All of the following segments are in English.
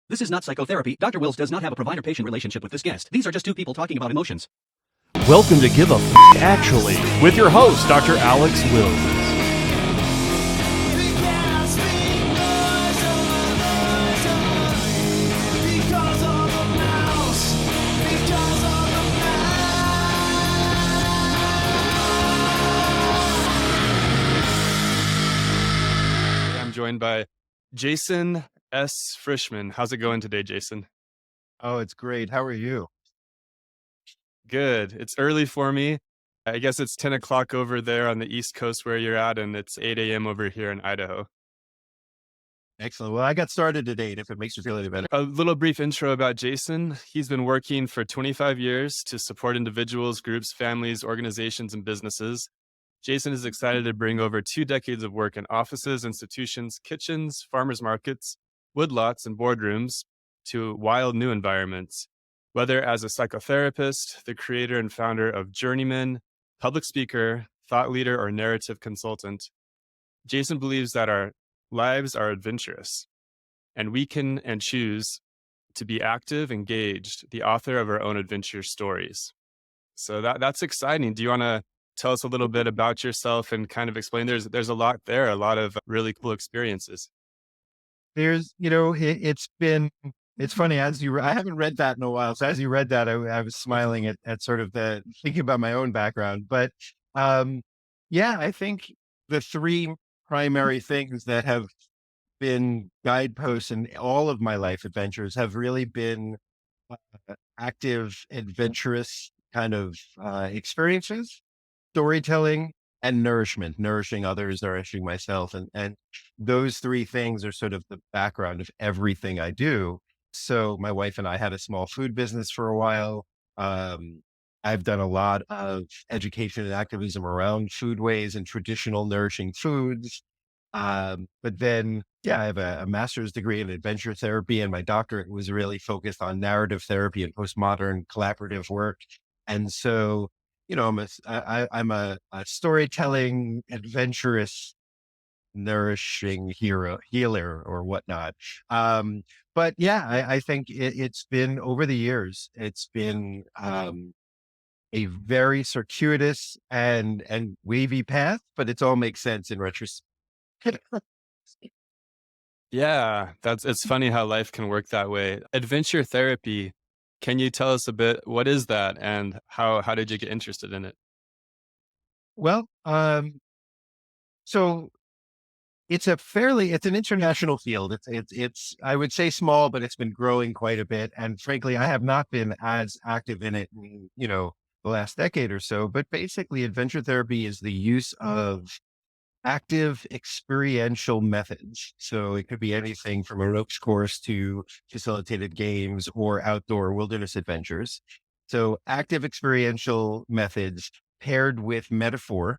This is not psychotherapy. Dr. Wills does not have a provider-patient relationship with this guest. These are just two people talking about emotions. Welcome to Give a Actually, with your host, Dr. Alex Wills. I'm joined by Jason S. Frishman. How's it going today, Jason? Oh, it's great. How are you? Good. It's early for me. I guess it's 10 o'clock over there on the East Coast where you're at, and it's 8 a.m. over here in Idaho. Excellent. Well, I got started at 8, if it makes you feel any better. A little brief intro about Jason. He's been working for 25 years to support individuals, groups, families, organizations, and businesses. Jason is excited to bring over 2 decades of work in offices, institutions, kitchens, farmers markets, woodlots, and boardrooms to wild new environments. Whether as a psychotherapist, the creator and founder of JourneyMen, public speaker, thought leader, or narrative consultant, Jason believes that our lives are adventurous, and we can and choose to be active, engaged, the author of our own adventure stories. So that's exciting. Do you want to tell us a little bit about yourself and kind of explain? There's a lot there, a lot of really cool experiences. It's funny I haven't read that in a while. So as you read that, I was smiling at sort of thinking about my own background. But I think the three primary things that have been guideposts in all of my life adventures have really been active, adventurous kind of experiences, storytelling, and nourishing others, nourishing myself. And those three things are sort of the background of everything I do. So my wife and I had a small food business for a while. I've done a lot of education and activism around foodways and traditional nourishing foods. But then, I have a master's degree in adventure therapy, and my doctorate was really focused on narrative therapy and postmodern collaborative work. And so, I'm a storytelling, adventurous, nourishing healer or whatnot. I think it's been over the years, it's been a very circuitous and wavy path, but it all makes sense in retrospect. Yeah, it's funny how life can work that way. Adventure therapy. Can you tell us a bit, what is that and how did you get interested in it? Well, so it's an international field. It's I would say small, but it's been growing quite a bit. And frankly, I have not been as active in it in, the last decade or so. But basically, adventure therapy is the use of active experiential methods. So it could be anything from a ropes course to facilitated games or outdoor wilderness adventures. So active experiential methods paired with metaphor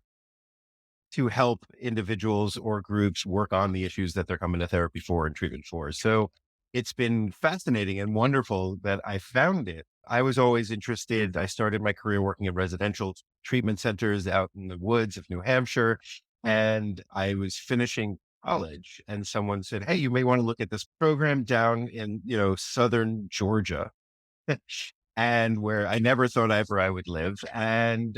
to help individuals or groups work on the issues that they're coming to therapy for and treatment for. So it's been fascinating and wonderful that I found it. I was always interested. I started my career working in residential treatment centers out in the woods of New Hampshire. And I was finishing college and someone said, "Hey, you may want to look at this program down in, southern Georgia." And where I never thought ever I would live. And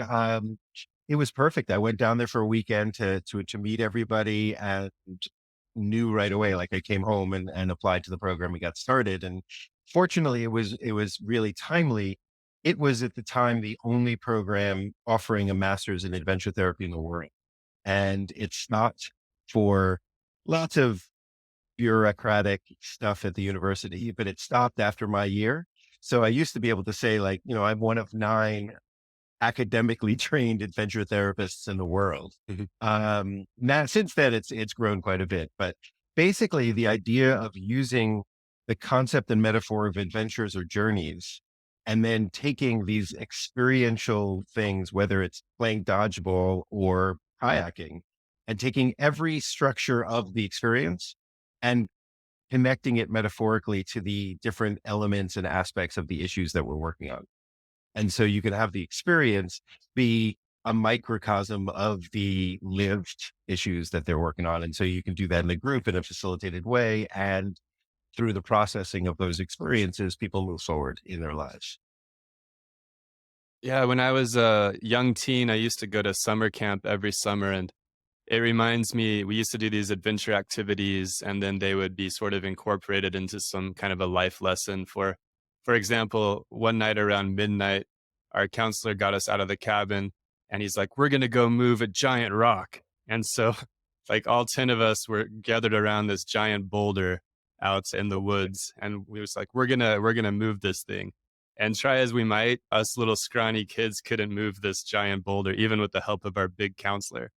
it was perfect. I went down there for a weekend to meet everybody and knew right away, like I came home and applied to the program and got started. And fortunately, it was really timely. It was at the time the only program offering a master's in adventure therapy in the world. And it's not for lots of bureaucratic stuff at the university, but it stopped after my year. So I used to be able to say, like, I'm one of 9 academically trained adventure therapists in the world. Now, since then, it's grown quite a bit. But basically, the idea of using the concept and metaphor of adventures or journeys, and then taking these experiential things, whether it's playing dodgeball or kayaking, and taking every structure of the experience and connecting it metaphorically to the different elements and aspects of the issues that we're working on. And so you can have the experience be a microcosm of the lived issues that they're working on. And so you can do that in a group in a facilitated way and through the processing of those experiences, people move forward in their lives. Yeah, when I was a young teen, I used to go to summer camp every summer, and it reminds me, we used to do these adventure activities, and then they would be sort of incorporated into some kind of a life lesson. For example, one night around midnight, our counselor got us out of the cabin, and he's like, "We're going to go move a giant rock." And so, like, all 10 of us were gathered around this giant boulder out in the woods, and we was like, "We're gonna move this thing." And try as we might, us little scrawny kids couldn't move this giant boulder, even with the help of our big counselor.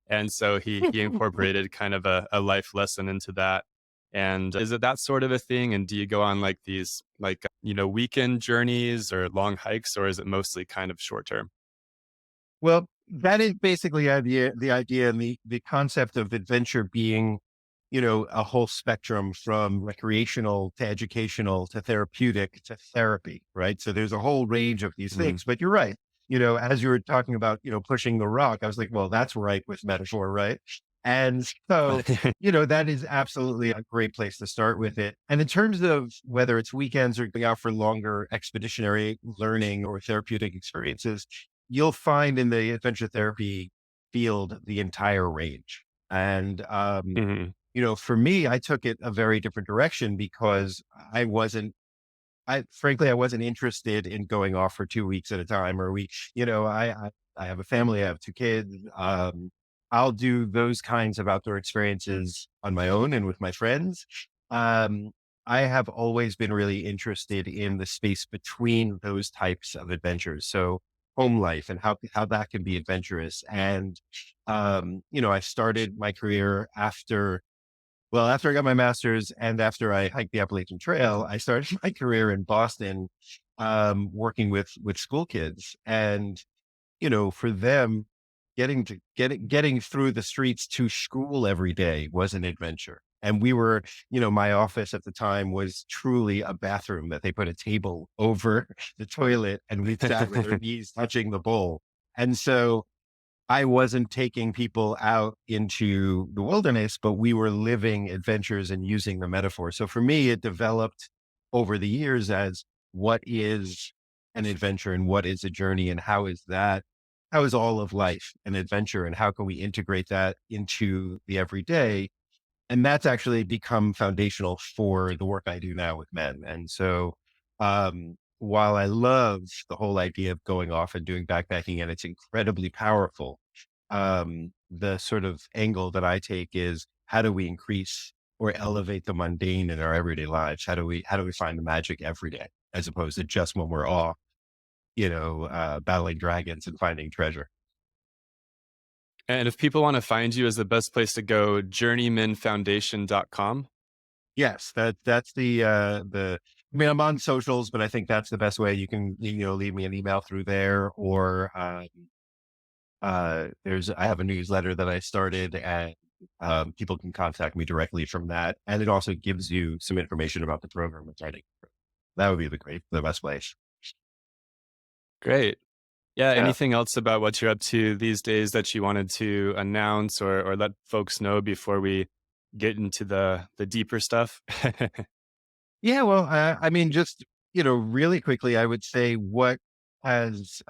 And so he incorporated kind of a life lesson into that. And is it that sort of a thing? And do you go on like these like, weekend journeys or long hikes, or is it mostly kind of short term? Well, that is basically the idea and the concept of adventure being, a whole spectrum from recreational to educational to therapeutic to therapy, right? So there's a whole range of these Mhm. things, but you're right. As you were talking about, pushing the rock, I was like, well, that's right with metaphor, right? And so, that is absolutely a great place to start with it. And in terms of whether it's weekends or going out for longer expeditionary learning or therapeutic experiences, you'll find in the adventure therapy field the entire range. And, Mhm. for me, I took it a very different direction because I wasn't interested in going off for 2 weeks at a time or a week. I have a family, I have 2 kids. I'll do those kinds of outdoor experiences on my own and with my friends. Um, I have always been really interested in the space between those types of adventures. So home life and how that can be adventurous. And, I started my career after I got my master's and after I hiked the Appalachian Trail, I started my career in Boston, working with school kids. And, for them, getting through the streets to school every day was an adventure. And my office at the time was truly a bathroom that they put a table over the toilet and we sat with our knees touching the bowl. And so I wasn't taking people out into the wilderness, but we were living adventures and using the metaphor. So for me, it developed over the years as what is an adventure and what is a journey and how is all of life an adventure and how can we integrate that into the everyday? And that's actually become foundational for the work I do now with men. And so, while I love the whole idea of going off and doing backpacking and it's incredibly powerful, the sort of angle that I take is how do we increase or elevate the mundane in our everyday lives? How do we find the magic every day as opposed to just when we're off, battling dragons and finding treasure? And if people want to find you, is the best place to go journeymenfoundation.com? Yes, that's I mean, I'm on socials, but I think that's the best way. You can, leave me an email through there or, I have a newsletter that I started and, people can contact me directly from that. And it also gives you some information about the program it's running. That would be the best place. Great. Yeah. Yeah. Anything else about what you're up to these days that you wanted to announce or let folks know before we get into the deeper stuff? Yeah. Well, I mean, just, really quickly, I would say what has,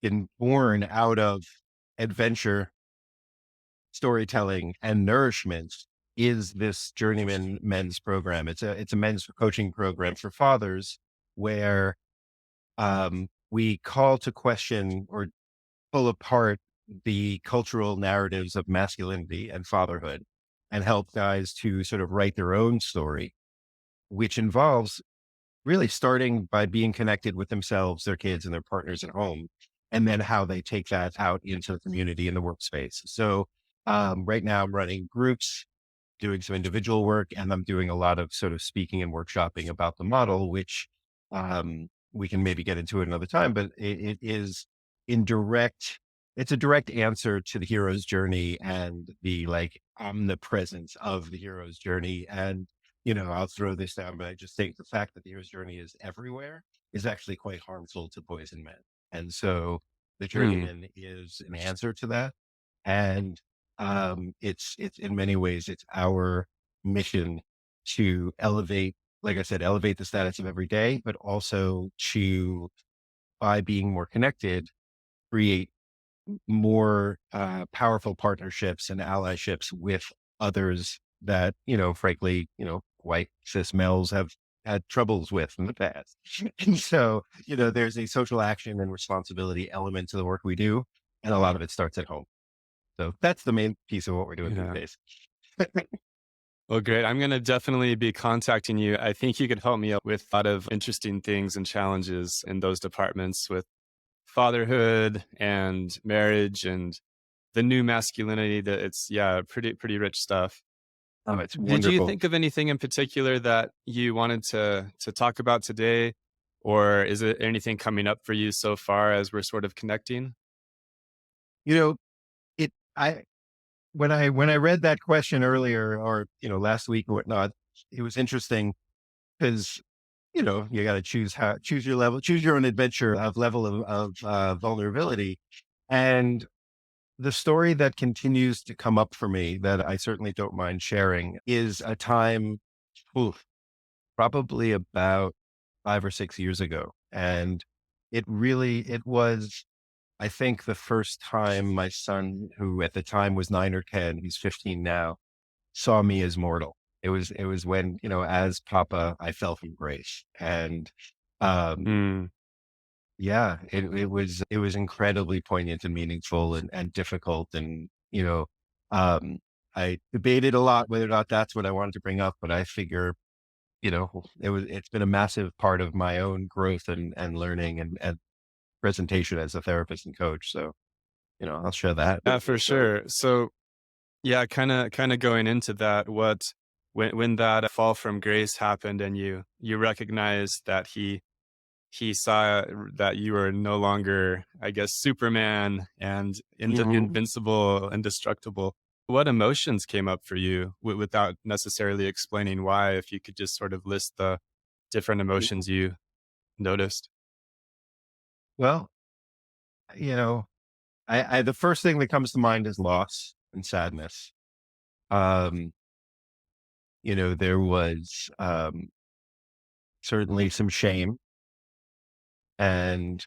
been born out of adventure storytelling and nourishment is this journeyman men's program. It's a men's coaching program for fathers where we call to question or pull apart the cultural narratives of masculinity and fatherhood and help guys to sort of write their own story, which involves really starting by being connected with themselves, their kids, and their partners at home, and then how they take that out into the community and the workspace. So, right now, I'm running groups, doing some individual work, and I'm doing a lot of sort of speaking and workshopping about the model, which we can maybe get into it another time, but it is in direct, it's a direct answer to the hero's journey and the like omnipresence of the hero's journey. And, I'll throw this down, but I just think the fact that the hero's journey is everywhere is actually quite harmful to boys and men. And so the Hmm. journeyman is an answer to that. And it's in many ways, it's our mission to elevate, like I said, elevate the status of every day, but also to, by being more connected, create more powerful partnerships and allyships with others that, frankly, white cis males have had troubles with in the past. And so, there's a social action and responsibility element to the work we do. And a lot of it starts at home. So that's the main piece of what we're doing these Yeah. days. Well, great. I'm going to definitely be contacting you. I think you could help me out with a lot of interesting things and challenges in those departments with fatherhood and marriage and the new masculinity. That it's, yeah, pretty rich stuff. Oh, it's Did you wonderful. think of anything in particular that you wanted to talk about today? Or is it anything coming up for you so far as we're sort of connecting? You know, it, I, when I read that question earlier or, last week or whatnot, it was interesting because, you got to choose your level, choose your own adventure of level of vulnerability. And the story that continues to come up for me that I certainly don't mind sharing is a time, oof, probably about 5 or 6 years ago. And it was, I think, the first time my son, who at the time was 9 or 10, he's 15 now, saw me as mortal. It was when, as Papa, I fell from grace. And um Mm, yeah, it was incredibly poignant and meaningful and difficult. And, um I debated a lot whether or not that's what I wanted to bring up, but I figure, it's been a massive part of my own growth and learning and presentation as a therapist and coach. So, I'll share that. yeah, for sure. So, yeah, kinda going into that, when that fall from grace happened and you recognized that he saw that you were no longer, I guess, Superman and Mhm. invincible, indestructible. What emotions came up for you without necessarily explaining why, if you could just sort of list the different emotions you noticed? Well, you know, the first thing that comes to mind is loss and sadness. Um, there was certainly some shame, and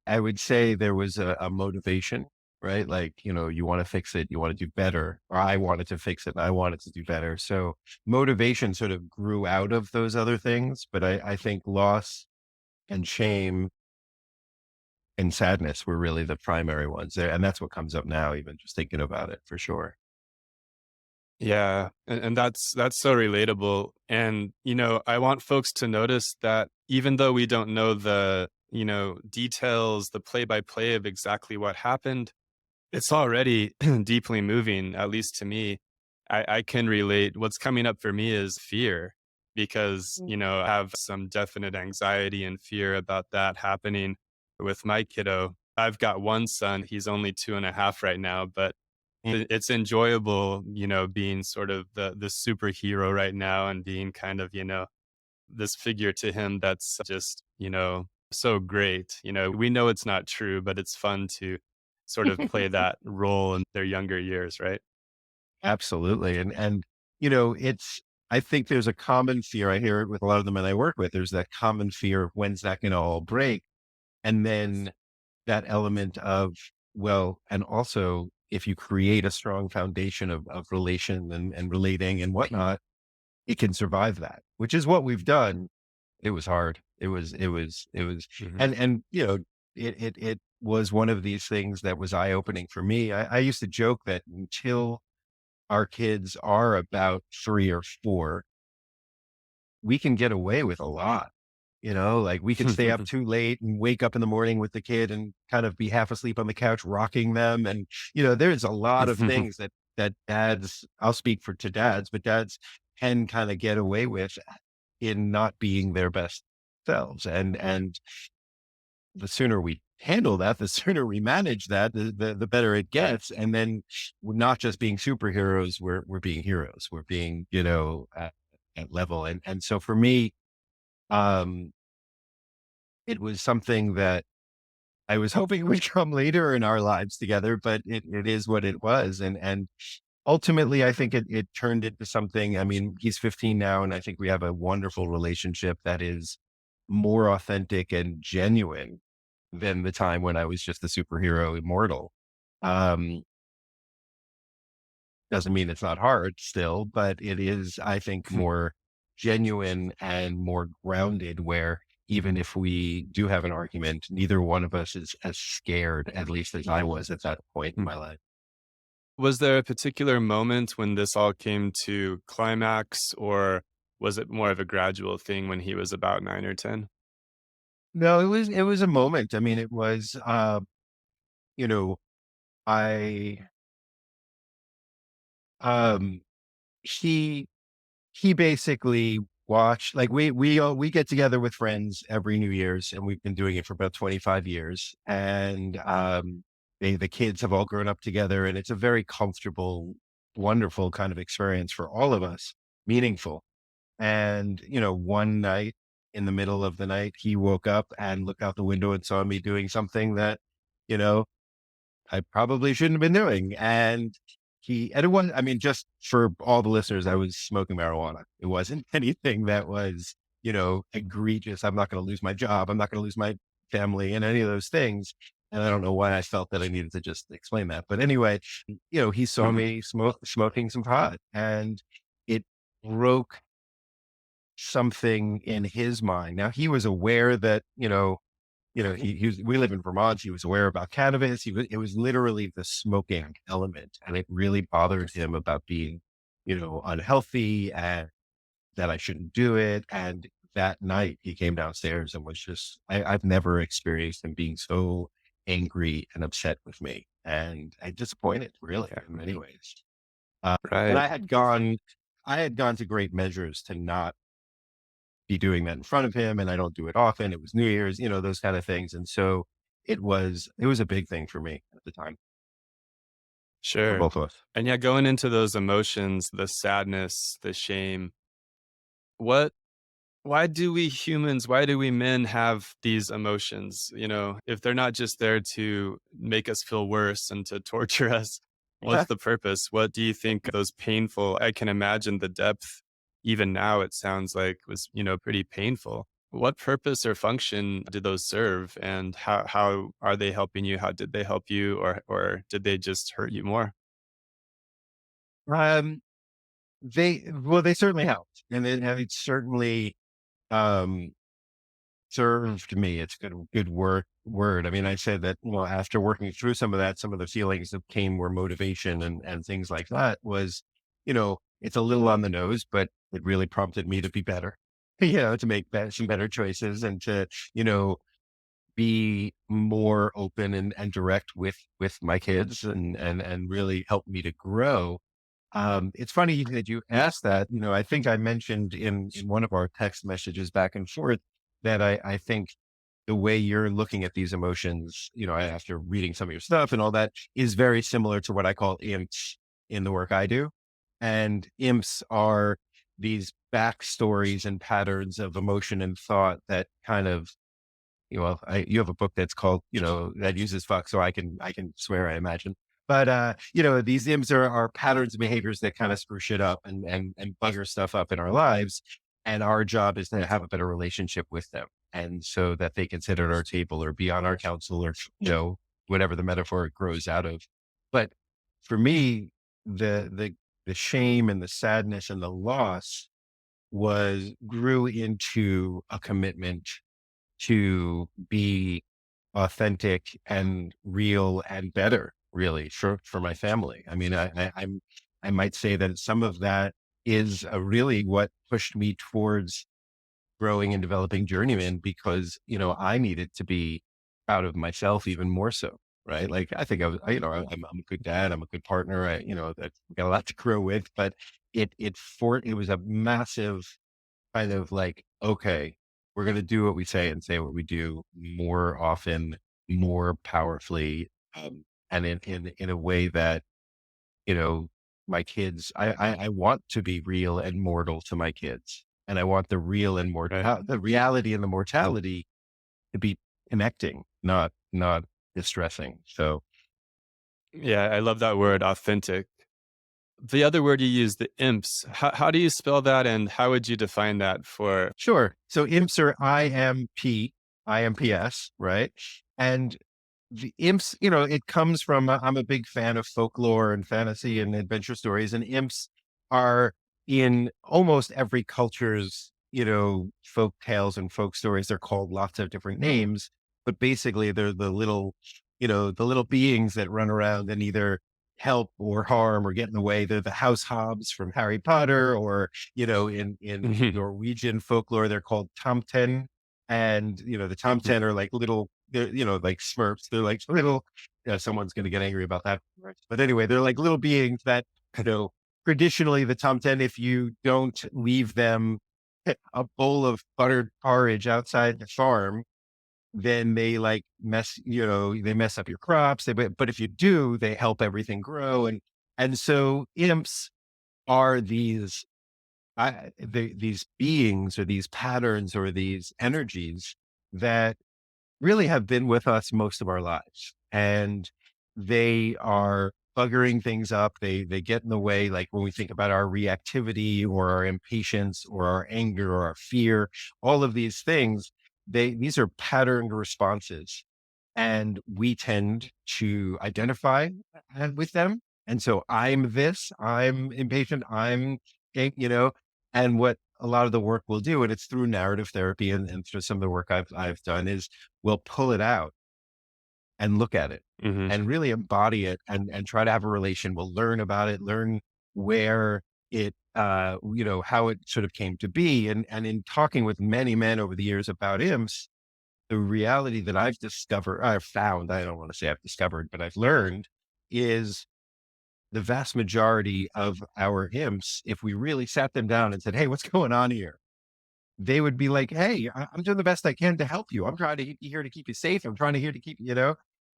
I would say there was a motivation, right? Like, you want to fix it, you want to do better, or I wanted to fix it and I wanted to do better. So motivation sort of grew out of those other things. But I think loss and shame and sadness were really the primary ones there. And that's what comes up now, even just thinking about it for sure. Yeah, and that's so relatable. And, I want folks to notice that even though we don't know the, details, the play by play of exactly what happened, it's already deeply moving, at least to me. I can relate. What's coming up for me is fear because, I have some definite anxiety and fear about that happening with my kiddo. I've got one son. He's only 2.5 right now, but Mm. it's enjoyable, being sort of the superhero right now and being kind of, this figure to him that's just, so great. We know it's not true, but it's fun to sort of play that role in their younger years, right? Absolutely. I think there's a common fear. I hear it with a lot of the men I work with. There's that common fear of when's that going to all break? And then that element of, well, and also if you create a strong foundation of relation and relating and whatnot, it can survive that, which is what we've done. It was hard. It was, Mhm. and it was one of these things that was eye opening for me. I used to joke that until our kids are about 3 or 4, we can get away with a lot. Like we can stay up too late and wake up in the morning with the kid and kind of be half asleep on the couch, rocking them. And, there's a lot of things that dads, I'll speak for to dads, but dads can kind of get away with in not being their best selves. And the sooner we handle that, the sooner we manage that, the better it gets. And then we're not just being superheroes, we're being heroes. We're being, at level. And so for me, um, it was something that I was hoping would come later in our lives together, but it is what it was. And ultimately, I think it turned into something. I mean, he's 15 now, and I think we have a wonderful relationship that is more authentic and genuine than the time when I was just the superhero immortal. Um, doesn't mean it's not hard still, but it is, I think, more genuine and more grounded, where even if we do have an argument, neither one of us is as scared, at least as I was at that point in my life. Was there a particular moment when this all came to climax, or was it more of a gradual thing when he was about 9 or 10? No, it was a moment. I mean, it was you know, I um he he basically watched, like, we get together with friends every New Year's, and we've been doing it for about 25 years. And the kids have all grown up together, and it's a very comfortable, wonderful kind of experience for all of us, meaningful. And, one night, in the middle of the night, he woke up and looked out the window and saw me doing something that, you know, I probably shouldn't have been doing. And it wasn't, I mean, just for all the listeners, I was smoking marijuana. It wasn't anything that was, egregious. I'm not going to lose my job. I'm not going to lose my family and any of those things. And I don't know why I felt that I needed to just explain that. But anyway, he saw me smoking some pot, and it broke something in his mind. Now, he was aware that, we live in Vermont. He was aware about cannabis. It was literally the smoking element, and it really bothered him about being, unhealthy, and that I shouldn't do it. And that night he came downstairs and was just, I've never experienced him being so angry and upset with me, and disappointed, really, in many ways. And Right. I had gone to great measures to not be doing that in front of him, and I don't do it often. It was New Year's, those kind of things. And so it was a big thing for me at the time, for Sure. both of us. And yeah, going into those emotions, the sadness, the shame, what why do we men have these emotions? If they're not just there to make us feel worse and to torture us, what's Yeah. the purpose? What do you think those painful, I can imagine the depth, even now it sounds like was, pretty painful. What purpose or function did those serve, and how are they helping you? How did they help you, or did they just hurt you more? Um, they certainly helped, and it certainly, um, served me. It's good word. I mean, I said that, after working through some of that, some of the feelings that came were motivation and things like that was, it's a little on the nose, but it really prompted me to be better, to make some better choices, and to, you know, be more open and direct with my kids, and really help me to grow. It's funny that you asked that. I think I mentioned in one of our text messages back and forth that I think the way you're looking at these emotions, after reading some of your stuff and all that, is very similar to what I call imps in the work I do. And imps are these backstories and patterns of emotion and thought that kind of, you have a book that's called, that uses fuck, so I can swear, I imagine. But these imps are patterns and behaviors that kind of screw shit up and bugger stuff up in our lives. And our job is to have a better relationship with them. And so that they can sit at our table or be on our council, or, whatever the metaphor it grows out of. But for me, the shame and the sadness and the loss grew into a commitment to be authentic and real and better, really, for my family. I mean, I might say that some of that is really what pushed me towards growing and developing Journeyman, because, I needed to be proud of myself even more so. Right. Like, I think I'm a good dad. I'm a good partner. That got a lot to grow with, but it was a massive kind of like, okay, we're going to do what we say and say what we do more often, more powerfully, and in a way that, you know, my kids, I want to be real and mortal to my kids. And I want the real and Right. the reality and the mortality to be connecting, not distressing. So Yeah, I love that word, authentic. the other word you use, the imps, how do you spell that, and how would you define that for? Sure. So imps are IMPS, right? And the imps, it comes from, I'm a big fan of folklore and fantasy and adventure stories, and imps are in almost every culture's, folk tales and folk stories. They're called lots of different names, but basically they're the little beings that run around and either help or harm or get in the way. They're the house hobs from Harry Potter, or, in Mhm. Norwegian folklore, they're called tomten. And, the tomten are like little, they're, like Smurfs. They're like little, someone's going to get angry about that. Right. But anyway, they're like little beings that, you know, traditionally the tomten, if you don't leave them a bowl of buttered porridge outside the farm, then they like they mess up your crops. But if you do, they help everything grow. And so imps are these beings or these patterns or these energies that really have been with us most of our lives. And they are buggering things up. They get in the way, like when we think about our reactivity or our impatience or our anger or our fear, all of these things, these are patterned responses. And we tend to identify with them. And so I'm impatient, and what a lot of the work we'll do, and it's through narrative therapy and through some of the work I've done, is we'll pull it out and look at it Mhm. and really embody it and try to have a relation. We'll learn about it, learn where how it sort of came to be. And in talking with many men over the years about imps, the reality that I've found, I don't want to say I've discovered, but I've learned is the vast majority of our imps, if we really sat them down and said, "Hey, what's going on here?" They would be like, "Hey, I'm doing the best I can to help you. I'm trying to here to keep you safe. I'm trying to here to keep,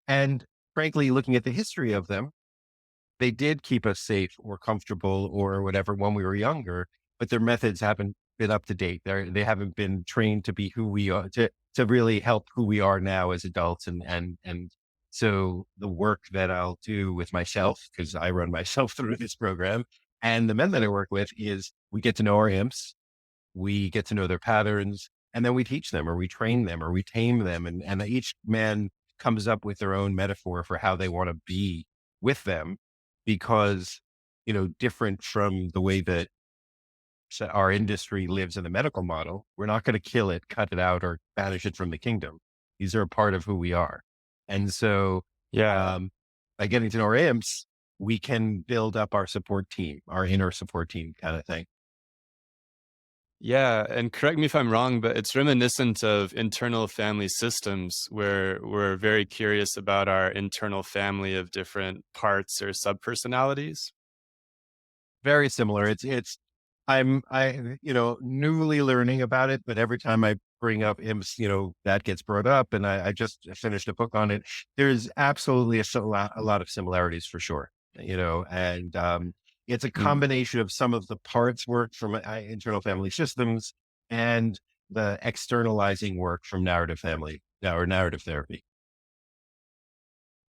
and frankly, looking at the history of them, they did keep us safe or comfortable or whatever when we were younger, but their methods haven't been up to date. They haven't been trained to be who we are, to really help who we are now as adults. And so the work that I'll do with myself, because I run myself through this program, and the men that I work with, is we get to know our imps, we get to know their patterns, and then we teach them or we train them or we tame them. And each man comes up with their own metaphor for how they want to be with them, because, different from the way that our industry lives in the medical model, we're not going to kill it, cut it out, or banish it from the kingdom. These are a part of who we are. And so, Yeah. um, by getting to know our imps, we can build up our support team, our inner support team kind of thing. Yeah, and correct me if I'm wrong, but it's reminiscent of internal family systems where we're very curious about our internal family of different parts or subpersonalities. Very similar. Newly learning about it, but every time I bring up imps, that gets brought up, and I just finished a book on it. There's absolutely a lot of similarities for sure, and it's a Mm. combination of some of the parts work from internal family systems and the externalizing work from narrative therapy.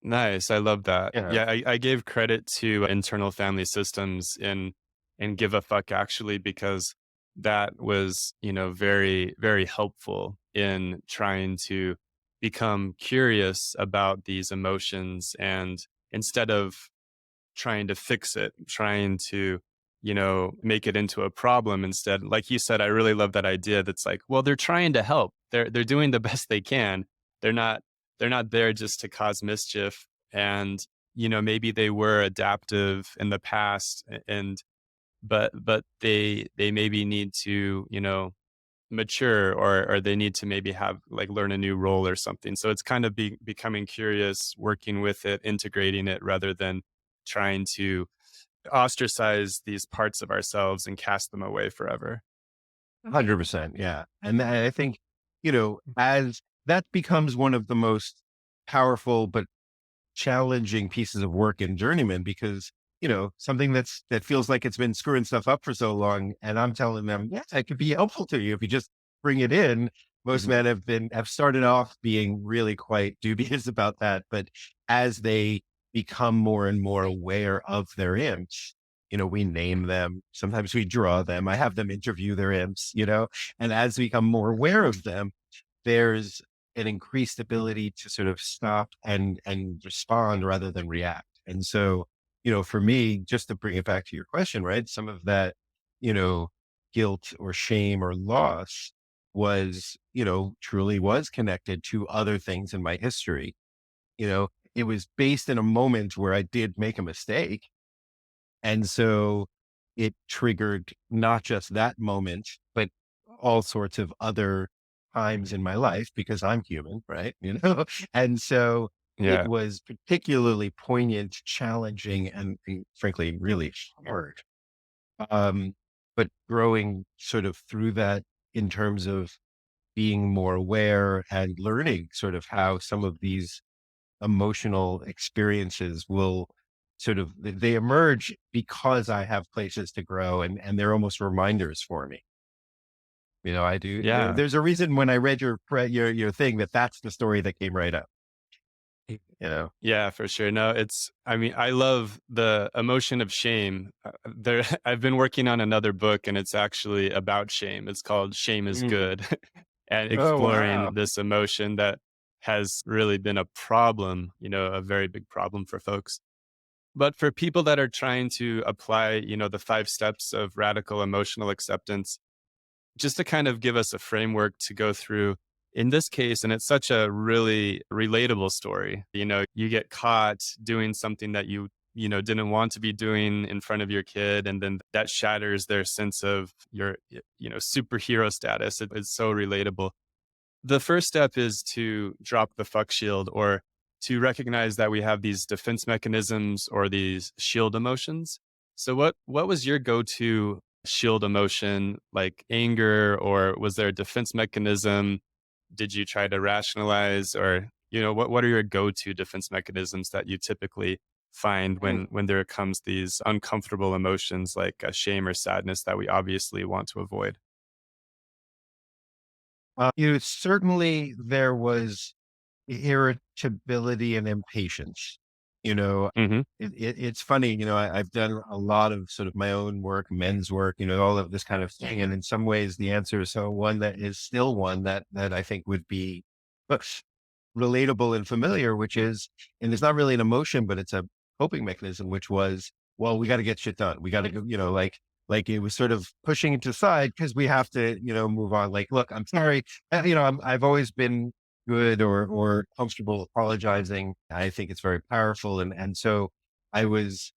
Nice. I love that. Yeah. Yeah, I gave credit to internal family systems in Give a Fuck actually because that was, very, very helpful in trying to become curious about these emotions and instead of trying to fix it, trying to, make it into a problem instead. Like you said, I really love that idea that's like, well, they're trying to help. They're doing the best they can. They're not they're not there just to cause mischief. And, maybe they were adaptive in the past and but they maybe need to, mature or they need to maybe have like learn a new role or something. So it's kind of becoming curious, working with it, integrating it rather than trying to ostracize these parts of ourselves and cast them away forever. 100%. Yeah. And I think, as that becomes one of the most powerful but challenging pieces of work in Journeyman, because, something that feels like it's been screwing stuff up for so long. And I'm telling them, yeah, it could be helpful to you if you just bring it in. Most Mhm. men have started off being really quite dubious about that. But as they become more and more aware of their image, We name them. Sometimes we draw them. I have them interview their imps, and as we become more aware of them, there's an increased ability to sort of stop and respond rather than react. And so, for me, just to bring it back to your question, right? Some of that, you know, guilt or shame or loss was, truly was connected to other things in my history. It was based in a moment where I did make a mistake. And so it triggered not just that moment, but all sorts of other times in my life because I'm human, right? And so it Yeah. was particularly poignant, challenging, and frankly, really hard. Um, but growing sort of through that in terms of being more aware and learning sort of how some of these emotional experiences will they emerge because I have places to grow and they're almost reminders for me. I do. Yeah. There's a reason when I read your thing that's the story that came right up. You know. Yeah, for sure. No, I mean, I love the emotion of shame. I've been working on another book and it's actually about shame. It's called Shame is Mm. Good and Oh wow. exploring this emotion that has really been a problem, a very big problem for folks. But for people that are trying to apply, the 5 steps of radical emotional acceptance, just to kind of give us a framework to go through in this case, and it's such a really relatable story. You get caught doing something that you didn't want to be doing in front of your kid, and then that shatters their sense of your superhero status. It's so relatable. The first step is to drop the fuck shield, or to recognize that we have these defense mechanisms or these shield emotions. So what was your go-to shield emotion, like anger, or was there a defense mechanism? Did you try to rationalize, or what are your go-to defense mechanisms that you typically find Mm. when there comes these uncomfortable emotions like shame or sadness that we obviously want to avoid? Certainly there was irritability and impatience. You know, Hmm. it's funny, I've done a lot of sort of my own work, men's work, all of this kind of thing. And in some ways the answer is one that is still one that I think would be uh, relatable and familiar, which is, and it's not really an emotion, but it's a coping mechanism, which was, well, we got to get shit done. We got to go, like it was sort of pushing it aside because we have to, move on. Like, look, I'm sorry. I've always been good or comfortable apologizing. I think it's very powerful. And so I was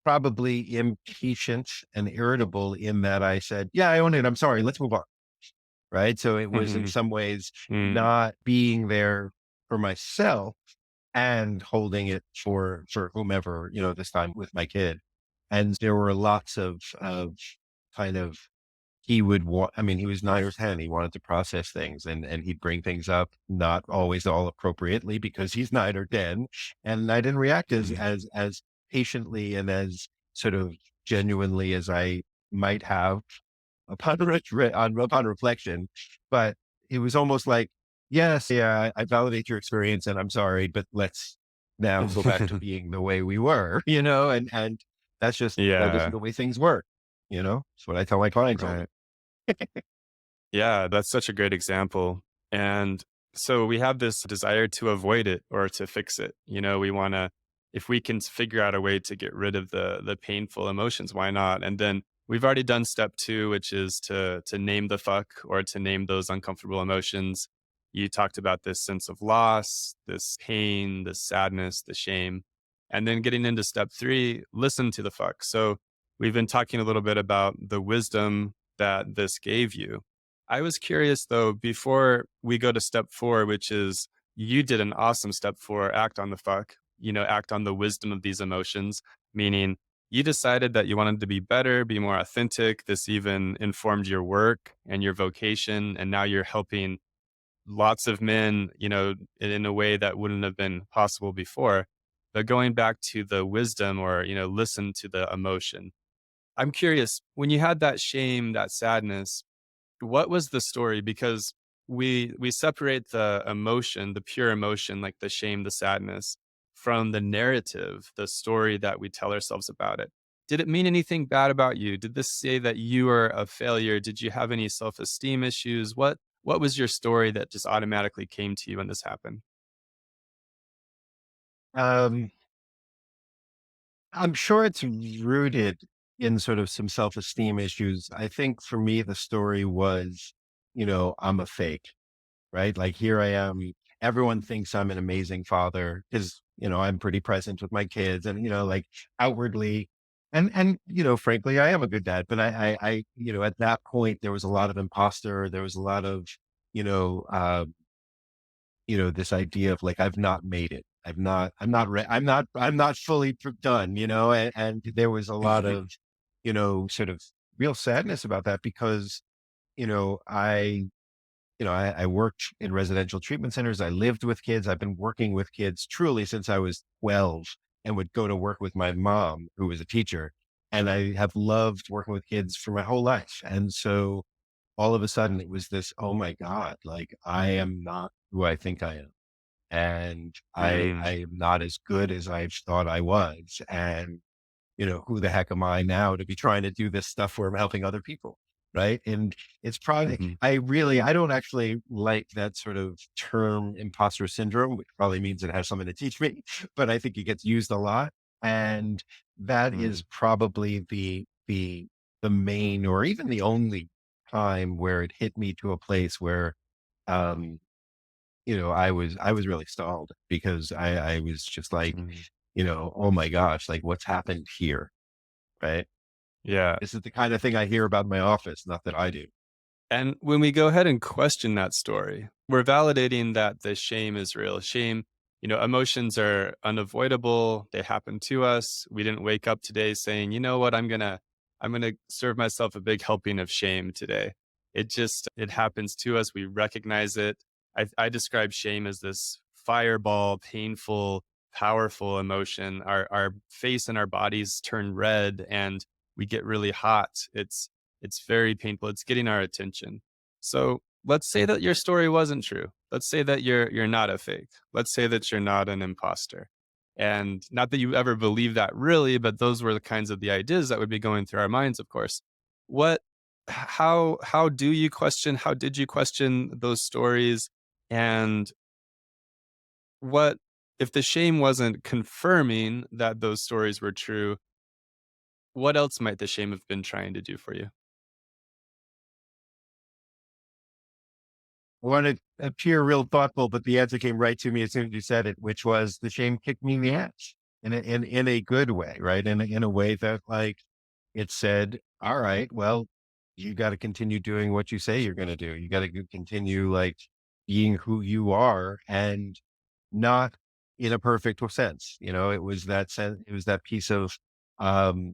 probably impatient and irritable in that I said, yeah, I own it. I'm sorry. Let's move on. Right. So it was in some ways Mm. not being there for myself and holding it for whomever, this time with my kid. And there were lots of kind of he would want, I mean, he was 9 or 10. He wanted to process things and he'd bring things up, not always all appropriately because he's 9 or 10. And I didn't react as patiently and as sort of genuinely as I might have upon reflection. But it was almost like, yes, yeah, I validate your experience and I'm sorry, but let's now go back to being the way we were, and that isn't Yeah, the way things work. It's what I tell my clients all the right. Yeah, that's such a great example. And so we have this desire to avoid it or to fix it. We want to, if we can figure out a way to get rid of the painful emotions, why not? And then we've already done step 2, which is to name the fuck, or to name those uncomfortable emotions. You talked about this sense of loss, this pain, this sadness, the shame. And then getting into step 3, listen to the fuck. So we've been talking a little bit about the wisdom that this gave you. I was curious though, before we go to step 4, which is you did an awesome step 4, act on the fuck, act on the wisdom of these emotions, meaning you decided that you wanted to be better, be more authentic. This even informed your work and your vocation. And now you're helping lots of men, in a way that wouldn't have been possible before. But going back to the wisdom, or, listen to the emotion. I'm curious, when you had that shame, that sadness, what was the story? Because we separate the emotion, the pure emotion, like the shame, the sadness, from the narrative, the story that we tell ourselves about it. did it mean anything bad about you? Did this say that you are a failure? Did you have any self-esteem issues? What was your story that just automatically came to you when this happened? Um, I'm sure it's rooted in sort of some self-esteem issues. I think for me, the story was, I'm a fake, right? Like here I am. Everyone thinks I'm an amazing father because, I'm pretty present with my kids and, like outwardly. And frankly, I am a good dad, but at that point, there was a lot of imposter. There was a lot of, you know, uh, this idea of like, I've not made it. I'm not fully done, and there was a lot of, sort of real sadness about that because, you know, I, I worked in residential treatment centers. I lived with kids. I've been working with kids truly since I was 12 and would go to work with my mom, who was a teacher. And I have loved working with kids for my whole life. And so all of a sudden it was this, oh my God, like I am not who I think I am. And I Mm, am not as good as I thought I was. And who the heck am I now to be trying to do this stuff where I'm helping other people? Right. And it's probably, mhm, I don't actually like that sort of term imposter syndrome, which probably means it has something to teach me, but I think it gets used a lot. And that mm, is probably the main or even the only time where it hit me to a place where, um, I was really stalled because I was just like, mm. oh my gosh, like what's happened here? Right. Yeah. This is the kind of thing I hear about in my office, not that I do. And when we go ahead and question that story, we're validating that the shame is real. Shame, emotions are unavoidable. They happen to us. We didn't wake up today saying, you know what, I'm gonna serve myself a big helping of shame today. It happens to us. We recognize it. I describe shame as this fireball, painful, powerful emotion. Our face and our bodies turn red and we get really hot. It's very painful. It's getting our attention. So let's say that your story wasn't true. Let's say that you're not a fake. Let's say that you're not an imposter. And not that you ever believe that really, but those were the kinds of the ideas that would be going through our minds, of course. What how do you question, how did you question those stories? And what if the shame wasn't confirming that those stories were true, what else might the shame have been trying to do for you? I want to appear real thoughtful, but the answer came right to me as soon as you said it, which was the shame kicked me in the ass in a good way, right? In a way that like it said, all right, well, you got to continue doing what you say you're going to do. You got to continue like being who you are and not in a perfect sense. It was that sense, it was that piece of, um,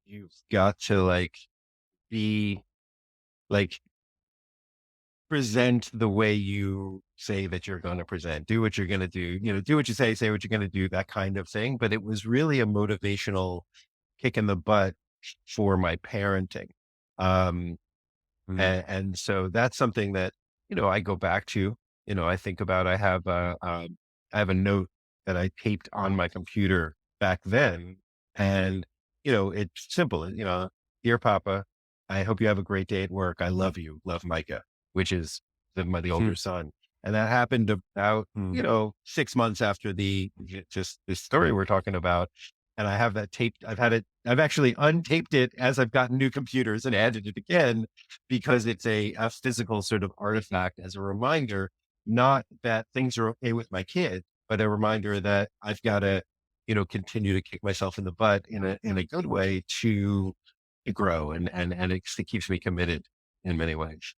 you've got to like be like present the way you say that you're going to present, do what you're going to do, do what you say what you're going to do, that kind of thing. But it was really a motivational kick in the butt for my parenting. Um, Mm, and so that's something that, I go back to, I think about, I have a note that I taped on my computer back then. And, it's simple, dear Papa, I hope you have a great day at work. I love you. Love Micah, which is the older mm, son. And that happened about, mm. 6 months after just this story we're talking about. And I have that taped. I've actually untaped it as I've gotten new computers and added it again because it's a physical sort of artifact as a reminder, not that things are okay with my kid, but a reminder that I've got to, continue to kick myself in the butt in a good way to grow. And it keeps me committed in many ways.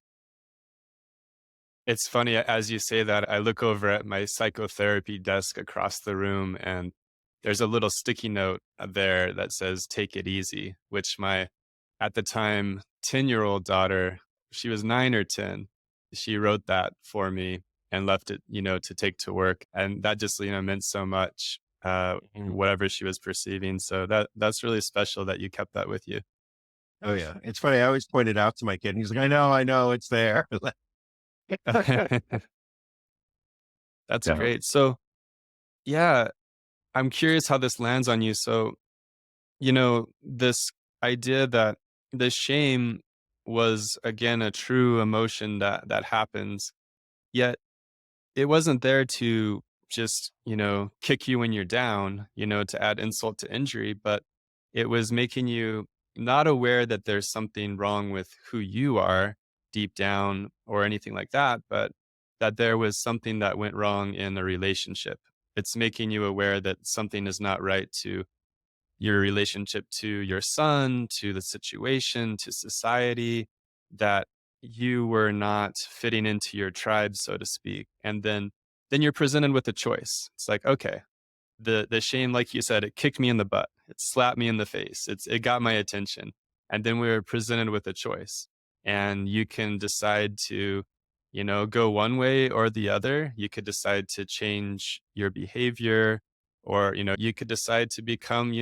It's funny, as you say that, I look over at my psychotherapy desk across the room, and there's a little sticky note there that says, "Take it easy," which my, at the time, 10-year-old daughter, she was 9 or 10, she wrote that for me and left it, to take to work, and that just, meant so much, Mhm. whatever she was perceiving, so that's really special that you kept that with you. Oh yeah. It's funny. I always point it out to my kid and he's like, I know it's there. That's Yeah. great. So, yeah, I'm curious how this lands on you. So, this idea that the shame was again a true emotion that happens, yet it wasn't there to just, kick you when you're down, to add insult to injury, but it was making you not aware that there's something wrong with who you are deep down or anything like that, but that there was something that went wrong in the relationship. It's making you aware that something is not right to your relationship to your son, to the situation, to society, that you were not fitting into your tribe, so to speak. And then you're presented with a choice. It's like, okay, the shame, like you said, it kicked me in the butt. It slapped me in the face. It got my attention. And then we were presented with a choice. And you can decide to, go one way or the other. You could decide to change your behavior, or, you could decide to become,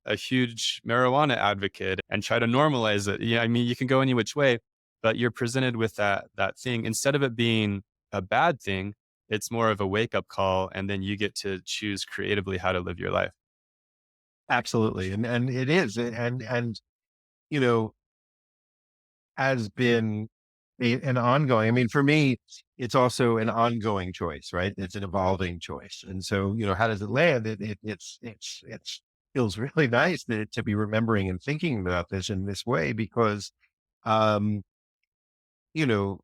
a huge marijuana advocate and try to normalize it. Yeah, I mean, you can go any which way, but you're presented with that thing. Instead of it being a bad thing, it's more of a wake up call, and then you get to choose creatively how to live your life. Absolutely. And it is. You know, has been an ongoing, I mean, for me, it's also an ongoing choice, right? It's an evolving choice. And so, how does it land? It's feels really nice to be remembering and thinking about this in this way because, um, you know,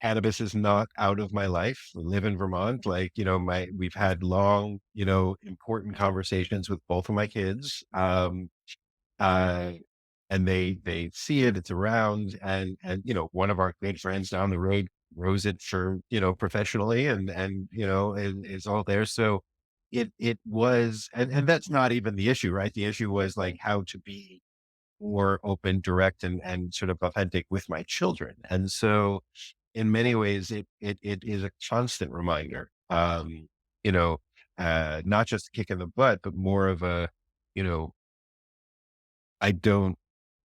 cannabis is not out of my life. I live in Vermont. Like, we've had long, important conversations with both of my kids. Uh, and they see it, it's around, and one of our good friends down the road grows it for professionally, and is all there. So it was, and that's not even the issue, right? The issue was like how to be more open, direct, and sort of authentic with my children. And so in many ways it is a constant reminder, you know not just a kick in the butt, but more of a, you know I don't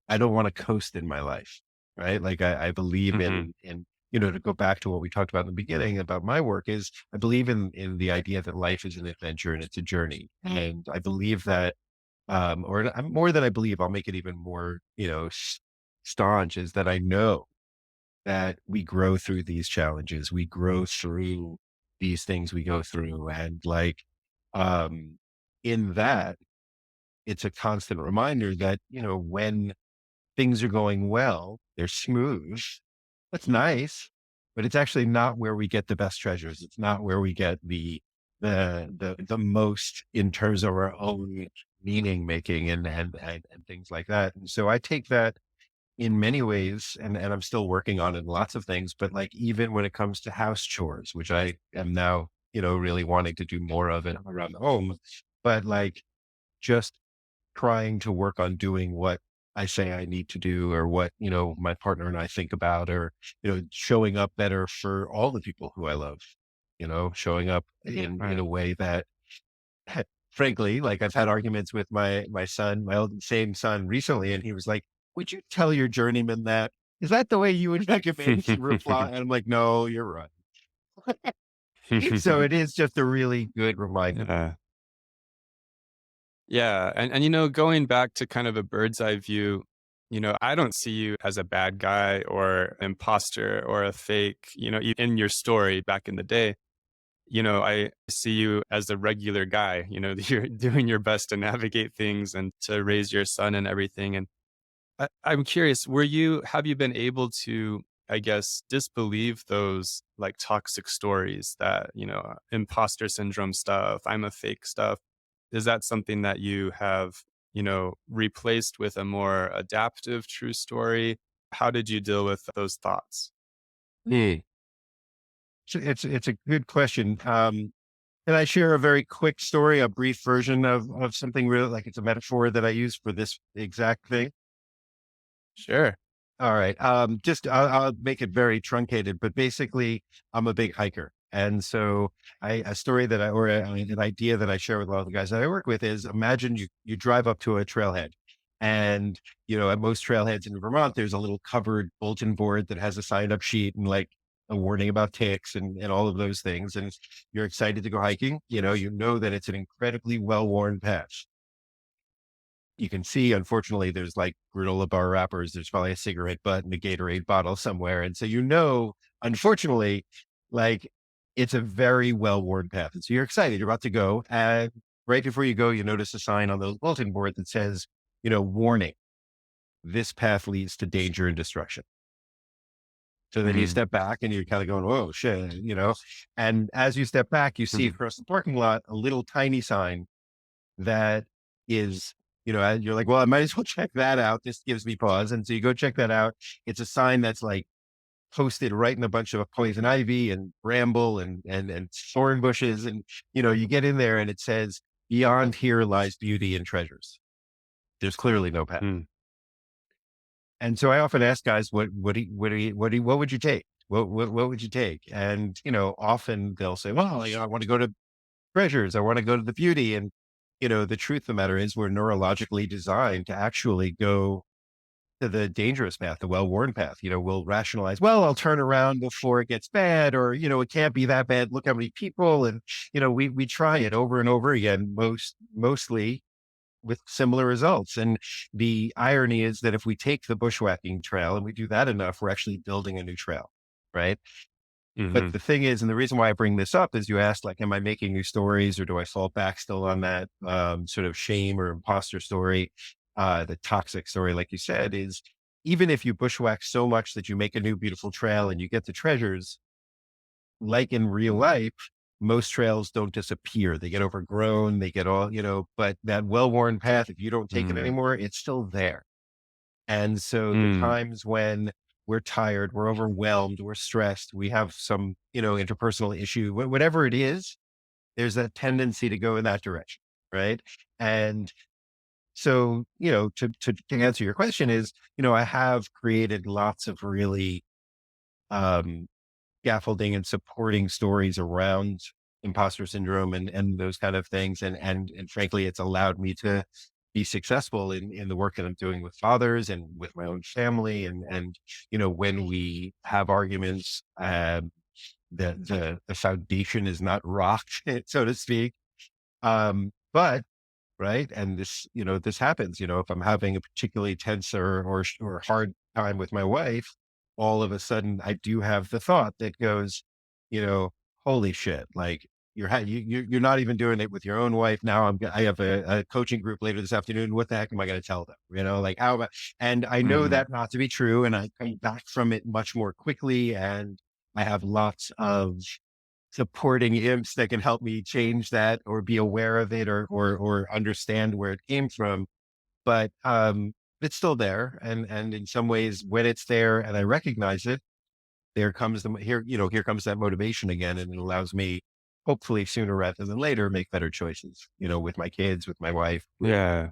I don't want to coast in my life, right? Like I believe Mhm. in, to go back to what we talked about in the beginning about my work is I believe in the idea that life is an adventure and it's a journey. And I believe that, more than I believe, I'll make it even more, staunch is that I know that we grow through these challenges. We grow through these things we go through. And like, um, in that, it's a constant reminder that, when things are going well, they're smooth. That's nice, but it's actually not where we get the best treasures. It's not where we get the most in terms of our own meaning making and things like that. And so I take that in many ways, and I'm still working on it in lots of things, but like even when it comes to house chores, which I am now, really wanting to do more of it around the home, but like just trying to work on doing what I say I need to do or what, my partner and I think about, or, showing up better for all the people who I love, showing up in Right. a way that frankly, like I've had arguments with my son, my old same son recently, and he was like, "Would you tell your journeyman that? Is that the way you would recommend he reply?" And I'm like, "No, you're right." So it is just a really good reminder. Yeah. Yeah, and going back to kind of a bird's eye view, I don't see you as a bad guy or imposter or a fake, in your story back in the day. I see you as a regular guy, you're doing your best to navigate things and to raise your son and everything. And I'm curious, have you been able to, I guess, disbelieve those like toxic stories that, imposter syndrome stuff, I'm a fake stuff? Is that something that you have, replaced with a more adaptive true story? How did you deal with those thoughts? Mm. So it's a good question. Can I share a very quick story, a brief version of something really like it's a metaphor that I use for this exact thing? Sure. All right. Just I'll make it very truncated, but basically, I'm a big hiker, and so a story that an idea that I share with a lot of the guys that I work with is imagine you drive up to a trailhead, and at most trailheads in Vermont, there's a little covered bulletin board that has a sign up sheet and like a warning about ticks and all of those things, and you're excited to go hiking. You know that it's an incredibly well worn path. you can see, unfortunately, there's like granola bar wrappers. There's probably a cigarette butt and a Gatorade bottle somewhere. And so, unfortunately, like it's a very well-worn path. And so you're excited, you're about to go. And right before you go, you notice a sign on the bulletin board that says, warning, this path leads to danger and destruction. So then you Mm, step back and you're kind of going, whoa, shit. And as you step back, you see mhm, across the parking lot a little tiny sign that is, and you're like, well, I might as well check that out. This gives me pause. And so you go check that out. It's a sign that's like posted right in a bunch of poison ivy and bramble and thorn bushes. And, you get in there and it says, beyond here lies beauty and treasures. There's clearly no path. mm, And so I often ask guys, what would you take? What would you take? And, often they'll say, well, I want to go to treasures. I want to go to the beauty. And, the truth of the matter is we're neurologically designed to actually go to the dangerous path, the well-worn path. We'll rationalize, well, I'll turn around before it gets bad, or, it can't be that bad. Look how many people. And, we try it over and over again, mostly with similar results. And the irony is that if we take the bushwhacking trail and we do that enough, we're actually building a new trail. Right. But mhm, the thing is, and the reason why I bring this up is you asked, like, am I making new stories or do I fall back still on that sort of shame or imposter story? The toxic story, like you said, is even if you bushwhack so much that you make a new beautiful trail and you get the treasures, like in real life, most trails don't disappear. They get overgrown, they get all, but that well-worn path, if you don't take it mm, anymore, it's still there. And so the mm, times when we're tired, we're overwhelmed, we're stressed, we have some, interpersonal issue, whatever it is, there's a tendency to go in that direction. Right. And so, to answer your question is, I have created lots of really, um, scaffolding and supporting stories around imposter syndrome and those kind of things. And frankly, it's allowed me to be successful in the work that I'm doing with fathers and with my own family. And, when we have arguments, the foundation is not rocked, so to speak. But right. And this happens, if I'm having a particularly tense or hard time with my wife, all of a sudden I do have the thought that goes, you know, holy shit, like you're not even doing it with your own wife. Now I have a coaching group later this afternoon. What the heck am I going to tell them? Like how about, and I know mm, that not to be true. And I come back from it much more quickly. And I have lots of supporting imps that can help me change that or be aware of it or understand where it came from. But it's still there. And in some ways when it's there and I recognize it, here comes that motivation again. And it allows me hopefully sooner rather than later make better choices, with my kids, with my wife, yeah.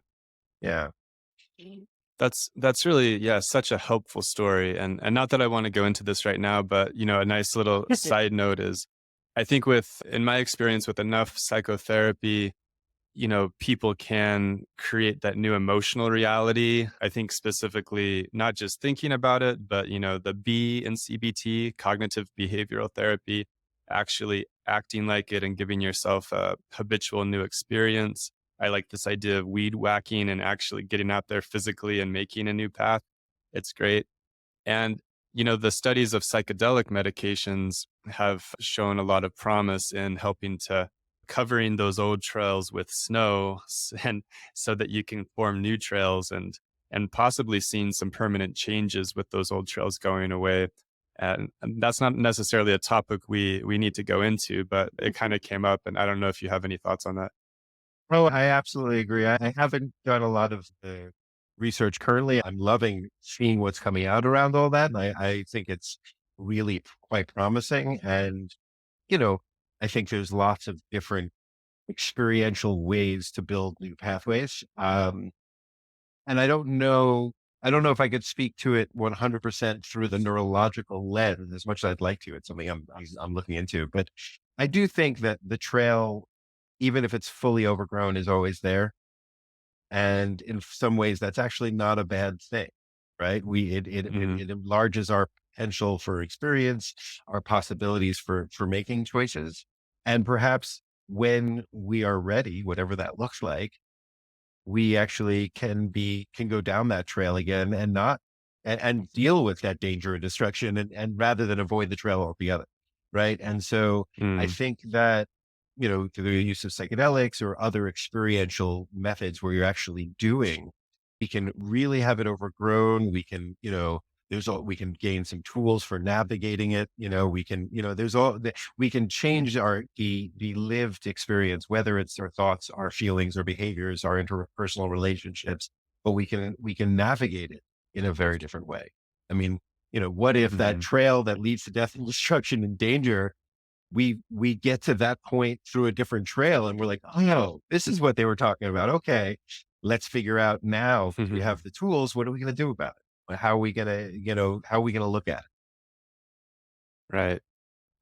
yeah. That's really, yeah, such a helpful story, and not that I wanna go into this right now, but, a nice little side note is, I think in my experience with enough psychotherapy, people can create that new emotional reality. I think specifically, not just thinking about it, but, the B in CBT, cognitive behavioral therapy, actually acting like it and giving yourself a habitual new experience. I like this idea of weed whacking and actually getting out there physically and making a new path. It's great. And, the studies of psychedelic medications have shown a lot of promise in helping to covering those old trails with snow and so that you can form new trails and possibly seeing some permanent changes with those old trails going away. And that's not necessarily a topic we need to go into, but it kind of came up, and I don't know if you have any thoughts on that. Oh, I absolutely agree. I haven't done a lot of research currently. I'm loving seeing what's coming out around all that. And I think it's really quite promising. And, you know, I think there's lots of different experiential ways to build new pathways. And I don't know if I could speak to it 100% through the neurological lens as much as I'd like to. It's something I'm looking into, but I do think that the trail, even if it's fully overgrown, is always there. And in some ways, that's actually not a bad thing, right? Hmm. It enlarges our potential for experience, our possibilities for making choices, and perhaps when we are ready, whatever that looks like, we actually can go down that trail again and not, and deal with that danger and destruction, and rather than avoid the trail altogether. Right. And so I Mm, think that, through the use of psychedelics or other experiential methods where you're actually doing, we can really have it overgrown. We can, we can gain some tools for navigating it. We can, we can change the lived experience, whether it's our thoughts, our feelings, our behaviors, our interpersonal relationships, but we can navigate it in a very different way. I mean, what if that mhm. trail that leads to death and destruction and danger, we get to that point through a different trail and we're like, oh no, this is what they were talking about. Okay, let's figure out now, if we have the tools, what are we going to do about it? How are we going to, how are we going to look at it? Right.